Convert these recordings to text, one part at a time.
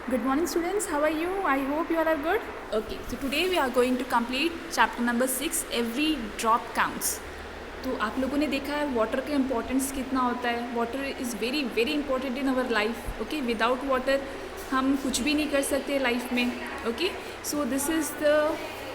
Good morning students, how are you? I hope you all are good. Okay, so today we are going to complete chapter number 6, every drop counts. तो आप लोगों ने देखा है water का importance कितना होता है. Water is very very important in our life. Okay, without water हम कुछ भी नहीं कर सकते लाइफ में. Okay, so this is the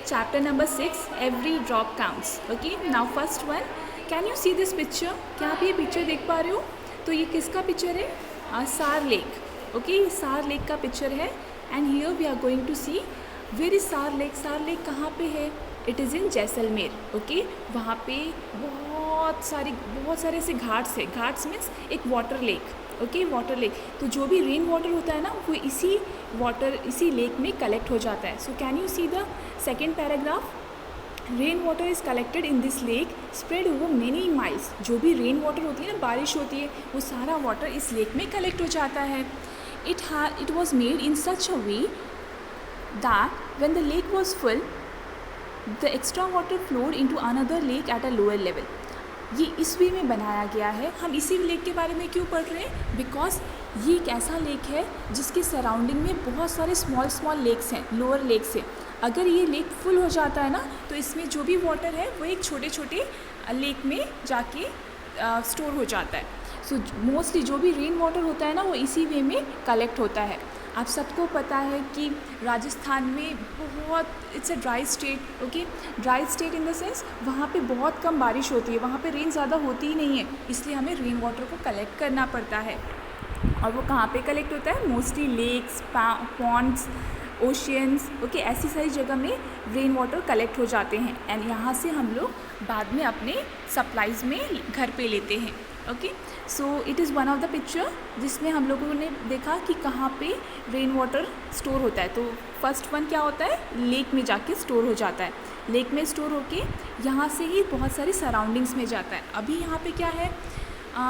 chapter number 6, every drop counts. Okay, now first one, can you see this picture? क्या आप ये पिक्चर देख पा रहे हो? तो ये किसका पिक्चर है? Sar lake. Okay, Sar lake का पिक्चर है. And here we are going to see where is Sar lake. Sar lake कहाँ पे है? It is in Jaisalmer. Okay, वहाँ पे बहुत सारे ऐसे घाट्स है. घाट्स मीन्स एक water lake. Okay, water lake. तो जो भी रेन वाटर होता है ना, वो इसी लेक में कलेक्ट हो जाता है. So can you see the second paragraph? Rain water is collected in this lake spread over many miles. जो भी रेन वाटर होती है ना, बारिश होती है, वो सारा वाटर इस लेक में कलेक्ट हो जाता है. It was made in such a way that when the lake was full, the extra water flowed into another lake at a lower level. ये इस वे में बनाया गया है. हम इसी लेक के बारे में क्यों पढ़ रहे हैं? बिकॉज ये एक ऐसा लेक है जिसके सराउंडिंग में बहुत सारे स्मॉल लेक्स हैं, लोअर लेक्स हैं. अगर ये लेक फुल हो जाता है ना, तो इसमें जो भी वाटर है वो एक छोटे लेक में जाके स्टोर हो जाता है. सो मोस्टली जो भी रेन वाटर होता है ना, वो इसी वे में कलेक्ट होता है. आप सबको पता है कि राजस्थान में it's a dry state. Okay, dry state in the sense वहाँ पे बहुत कम बारिश होती है, वहाँ पे रेन ज़्यादा होती ही नहीं है. इसलिए हमें रेन वाटर को कलेक्ट करना पड़ता है. और वो कहाँ पे कलेक्ट होता है? Mostly lakes, ponds, oceans. Okay, ऐसी सारी जगह में रेन वाटर कलेक्ट हो जाते हैं. एंड यहाँ से हम लोग बाद में अपने सप्लाईज़ में घर पे लेते हैं. Okay, so it is one of the picture जिसमें हम लोगों ने देखा कि कहाँ पे रेन वाटर स्टोर होता है. तो फर्स्ट वन क्या होता है? लेक में जाके स्टोर हो जाता है. लेक में स्टोर होके यहाँ से ही बहुत सारी सराउंडिंग्स में जाता है. अभी यहाँ पे क्या है?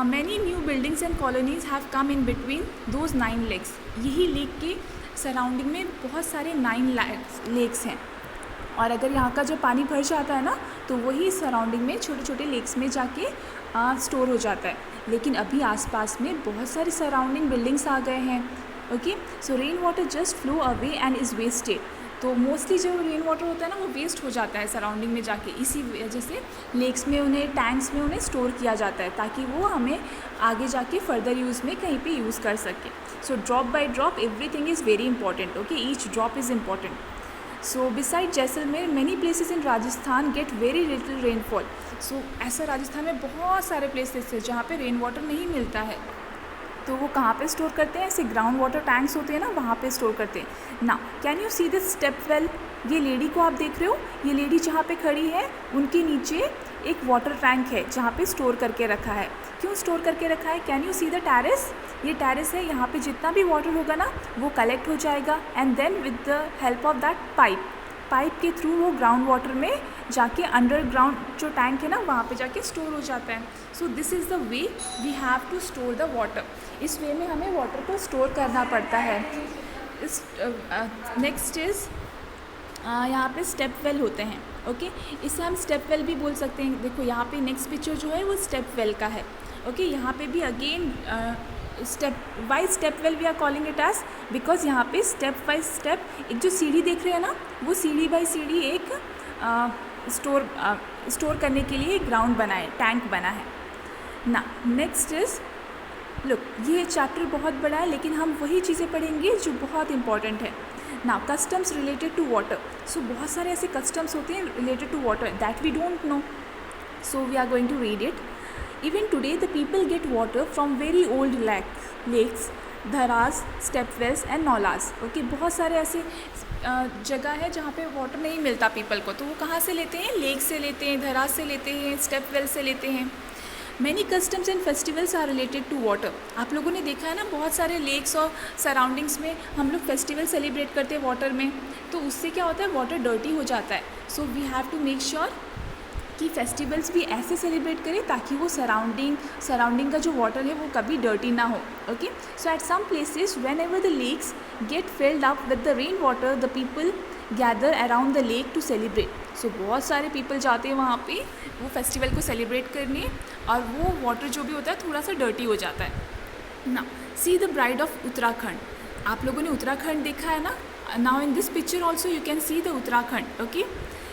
Many new buildings and colonies have come in between those 9 lakes. यही लेक के सराउंडिंग में बहुत सारे 9 लेक्स हैं. और अगर यहाँ का जो पानी भर जाता है ना, तो वही सराउंडिंग में छोटे लेक्स में जाके स्टोर हो जाता है. लेकिन अभी आसपास में बहुत सारी सराउंडिंग बिल्डिंग्स आ गए हैं. Okay, so rain water just flow away and is wasted. तो मोस्टली जो रेन वाटर होता है ना, वो वेस्ट हो जाता है सराउंडिंग में जाके. इसी वजह से लेक्स में टैंक्स में उन्हें स्टोर किया जाता है, ताकि वो हमें आगे जाके फर्दर यूज़ में कहीं पे यूज़ कर सके. So drop by drop everything is very important. Okay, each drop is important. So beside Jaisalmer many places in Rajasthan get very little rainfall. So ऐसा राजस्थान में बहुत सारे प्लेसेस हैं जहाँ पे रेन वाटर नहीं मिलता है. तो वो कहाँ पे स्टोर करते हैं? ऐसे ग्राउंड वाटर टैंक्स होते हैं ना, वहाँ पे स्टोर करते हैं. Now can you see this step well? ये लेडी को आप देख रहे हो? ये लेडी जहाँ पे खड़ी है, उनके नीचे एक वाटर टैंक है जहाँ पे स्टोर करके रखा है. क्यों स्टोर करके रखा है? Can you see the terrace? ये टेरेस है. यहाँ पे जितना भी वाटर होगा ना, वो कलेक्ट हो जाएगा. And then with the help of that pipe के थ्रू वो ग्राउंड वाटर में जाके अंडरग्राउंड जो टैंक है ना, वहाँ पे जाके स्टोर हो जाता है. So this is the way we have to store the water. इस वे में हमें वाटर को स्टोर करना पड़ता है. इस नेक्स्ट इज़ यहाँ पे स्टेप वेल होते हैं. ओके, इसे हम स्टेप वेल भी बोल सकते हैं. देखो यहाँ पे नेक्स्ट पिक्चर जो है वो स्टेप वेल का है. ओके, यहाँ पे भी again step well we are calling it as, because यहाँ पे स्टेप बाई स्टेप एक जो सीढ़ी देख रहे हैं ना, वो सीढ़ी बाई सीढ़ी एक स्टोर करने के लिए ग्राउंड बना है, टैंक बना है ना. नेक्स्ट इज लुक, ये चैप्टर बहुत बड़ा है, लेकिन हम वही चीज़ें पढ़ेंगे जो बहुत इंपॉर्टेंट है. ना customs related to water. So बहुत सारे ऐसे कस्टम्स होते हैं related to water that we don't know. So we are going to read it. Even today, the people get water from very old lakes, dharas, step wells and nalas. Okay, बहुत सारे ऐसे जगह है जहाँ पे water नहीं मिलता people को. तो वो कहाँ से लेते हैं? लेक से लेते हैं, धरास से लेते हैं, स्टेप वेल से लेते हैं. Many customs and festivals are related to water. आप लोगों ने देखा है ना, बहुत सारे लेक्स और सराउंडिंग्स में हम लोग फेस्टिवल सेलिब्रेट करते हैं वाटर में. तो उससे क्या होता है? वाटर डर्टी हो जाता है. So we have to make sure कि फेस्टिवल्स भी ऐसे सेलिब्रेट करें ताकि वो सराउंडिंग का जो वाटर है वो कभी डर्टी ना हो. Okay, so at some places whenever the lakes get filled up with the rain water, the people gather around the lake to celebrate. So बहुत सारे पीपल जाते हैं वहाँ पे वो फेस्टिवल को सेलिब्रेट करने, और वो वाटर जो भी होता है थोड़ा सा डर्टी हो जाता है ना. See the bride of Uttarakhand. आप लोगों ने उत्तराखंड देखा है ना, now in this picture also you can see the Uttarakhand, okay.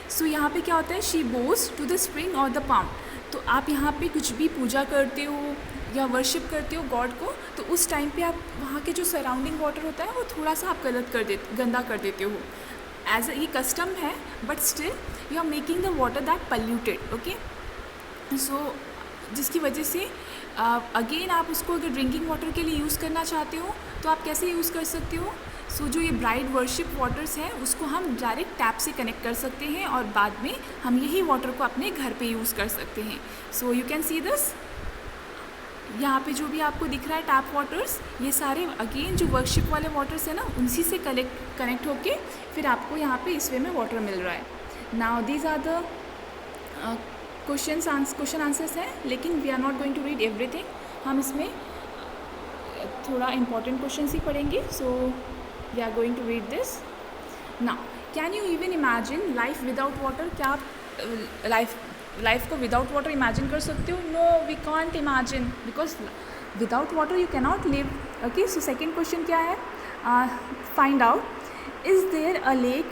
So यहाँ पे क्या होता है, she goes to the spring और द पाउंड। तो आप यहाँ पे कुछ भी पूजा करते हो या वर्शिप करते हो गॉड को, तो उस टाइम पे आप वहाँ के जो सराउंडिंग वाटर होता है वो थोड़ा सा आप गंदा कर देते हो। एज ये कस्टम है, but still you are making the water that polluted, okay. So जिसकी वजह से अगेन आप उसको अगर ड्रिंकिंग वाटर के लिए यूज़ करना चाहते हो तो आप कैसे यूज़ कर सकते हो। सो जो ये ब्राइट वर्शिप वाटर्स हैं उसको हम डायरेक्ट टैप से कनेक्ट कर सकते हैं और बाद में हम यही वाटर को अपने घर पे यूज़ कर सकते हैं। So you can see this, यहाँ पे जो भी आपको दिख रहा है टैप वाटर्स, ये सारे अगेन जो वर्शिप वाले वाटर्स है ना, उनसी से कनेक्ट होके फिर आपको यहाँ पे इस वे में वाटर मिल रहा है। Now these are the question answers हैं, लेकिन we are not going to read everything. हम इसमें थोड़ा इंपॉर्टेंट क्वेश्चन ही पढ़ेंगे। So we are going to read this now. Can you even imagine life without water? क्या आप लाइफ को विदाउट वाटर इमेजिन कर सकते हो? No, we can't imagine, because without water you cannot live, okay. So second question क्या है, find out, is there a lake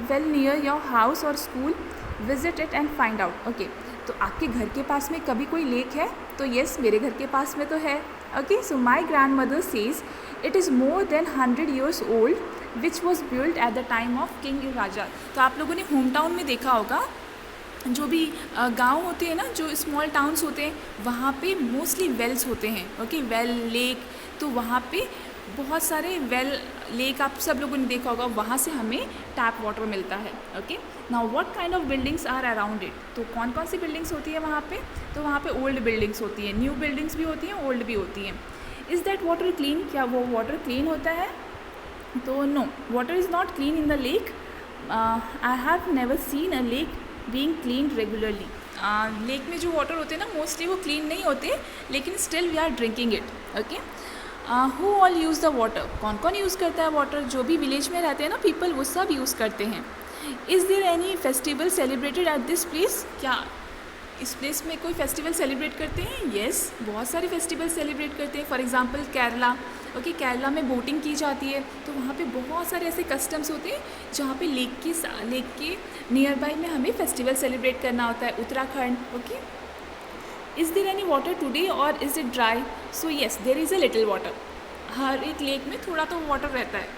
well near your house और school? Visit it and find out, okay. तो आपके घर के पास में कभी कोई लेक है? तो येस, मेरे घर के पास में तो है, okay. So my grandmother says it is more than 100 years old which was build at the time of king raja. तो आप लोगों ने होम टाउन में देखा होगा, जो भी गांव होते हैं ना, जो स्मॉल टाउन्स होते हैं, वहाँ पे मोस्टली वेल्स होते हैं, ओके, वेल लेक। तो वहाँ पे बहुत सारे वेल लेक आप सब लोगों ने देखा होगा, वहाँ से हमें टैप वाटर मिलता है, okay. Now what kind of buildings are around it? तो कौन कौन सी बिल्डिंग्स होती है वहाँ पे? तो वहाँ पे ओल्ड बिल्डिंग्स होती हैं, न्यू बिल्डिंग्स भी होती हैं, ओल्ड भी होती हैं। Is that water clean? क्या वो वाटर क्लीन होता है? तो no, water is not clean in the lake. I have never seen a lake being clean regularly. Lake में जो वाटर होते हैं ना, मोस्टली वो क्लीन नहीं होते, लेकिन still we are drinking it, okay. Who all use the water? कौन कौन यूज़ करता है वाटर? जो भी विलेज में रहते हैं ना पीपल, वो सब यूज़ करते हैं। Is there any festival celebrated at this place? क्या इस प्लेस में कोई फेस्टिवल सेलिब्रेट करते हैं? येस, बहुत सारे फेस्टिवल सेलिब्रेट करते हैं। For example Kerala, okay, Kerala में बोटिंग की जाती है, तो वहाँ पे बहुत सारे ऐसे कस्टम्स होते हैं जहाँ पे लेक के नियर बाई में हमें फेस्टिवल सेलिब्रेट करना होता है। Uttarakhand, okay. Is there any water today और is it dry? So yes, there is a little water. हर एक लेक में थोड़ा तो वाटर रहता है।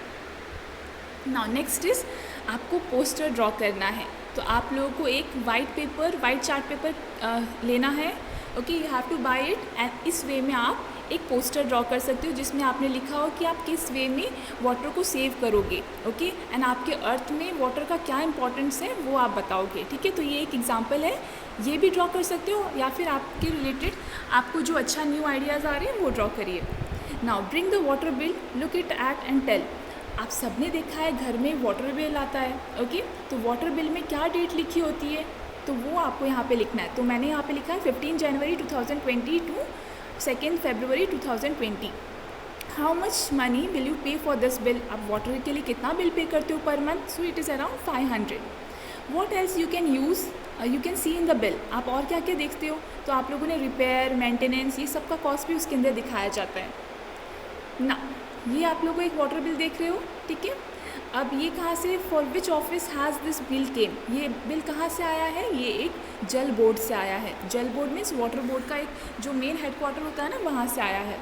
नाउ नेक्स्ट इज़, आपको पोस्टर ड्रॉ करना है। तो आप लोगों को एक वाइट चार्ट पेपर लेना है, okay, you have to buy it, and इस वे में आप एक पोस्टर ड्रॉ कर सकते हो जिसमें आपने लिखा हो कि आप किस वे में वाटर को सेव करोगे, ओके, एंड आपके अर्थ में वाटर का क्या इंपॉर्टेंस है वो आप बताओगे, ठीक है। तो ये एक एग्जांपल है, ये भी ड्रॉ कर सकते हो, या फिर आपके रिलेटेड आपको जो अच्छा न्यू आइडियाज़ आ रहे हैं वो ड्रॉ करिए। Now bring the water bill, look it at and tell. आप सबने देखा है घर में वाटर बिल आता है, ओके। तो वाटर बिल में क्या डेट लिखी होती है, तो वो आपको यहाँ पे लिखना है। तो मैंने यहाँ पे लिखा है 15 जनवरी 2020 टू 2 फरवरी 2020। How much money will you pay for this bill? आप वाटर के लिए कितना बिल पे करते हो per month? So it is around 500। What else you can see in the bill? आप और क्या क्या देखते हो? तो आप लोगों ने रिपेयर, मेंटेनेंस, ये सब का कॉस्ट भी उसके अंदर दिखाया जाता है ना। ये आप लोगों एक वाटर बिल देख रहे हो, ठीक है। अब ये कहाँ से, for which office has this bill came? ये बिल कहाँ से आया है? ये एक जल बोर्ड से आया है। जल बोर्ड मीन्स वाटर बोर्ड का एक जो मेन हेडक्वार्टर होता है ना, वहाँ से आया है।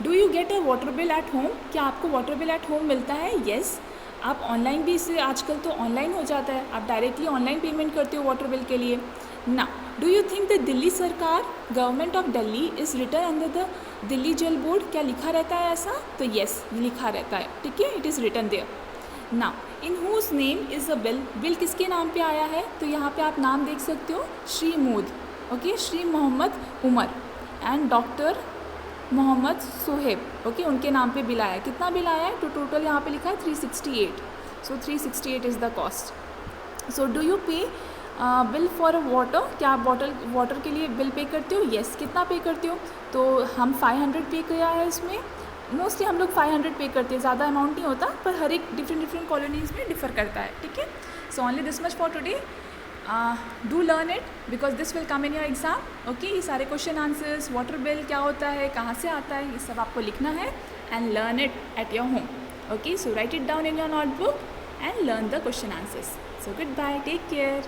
Do you get a water bill at home? क्या आपको वाटर बिल एट होम मिलता है? येस। आप ऑनलाइन भी इसे, आजकल तो ऑनलाइन हो जाता है, आप डायरेक्टली ऑनलाइन पेमेंट करते हो वाटर बिल के लिए ना। Do you think the Delhi sarkar, government of Delhi is written under the Delhi Jal board? क्या लिखा रहता है ऐसा? तो येस, लिखा रहता है, ठीक है, it is written there. Now in whose name is the bill? Bill किसके नाम पे आया है? तो यहाँ पे आप नाम देख सकते हो, श्री मोद, okay, Shri Mohammad Umar and doctor Mohammad Sohaib, okay, उनके नाम पे बिल आया है। कितना बिल आया है? तो टोटल यहाँ पे लिखा है 368। सो 368 is the cost. So do you पे बिल फॉर वाटर? क्या आप वाटर के लिए बिल पे करते हो? येस। कितना पे करते हो? तो हम 500 पे किया है इसमें। मोस्टली हम लोग 500 पे करते हैं, ज़्यादा अमाउंट नहीं होता, पर हर एक डिफरेंट कॉलोनीज़ में डिफ़र करता है, ठीक है। So only this much for today. Do learn it because this will come in your exam, okay. ये सारे क्वेश्चन आंसर्स, वाटर बिल क्या होता है, कहाँ से आता है, ये सब आपको लिखना है। and learn it at your home. Okay, so write it down in your notebook and learn the question answers. So goodbye, take care.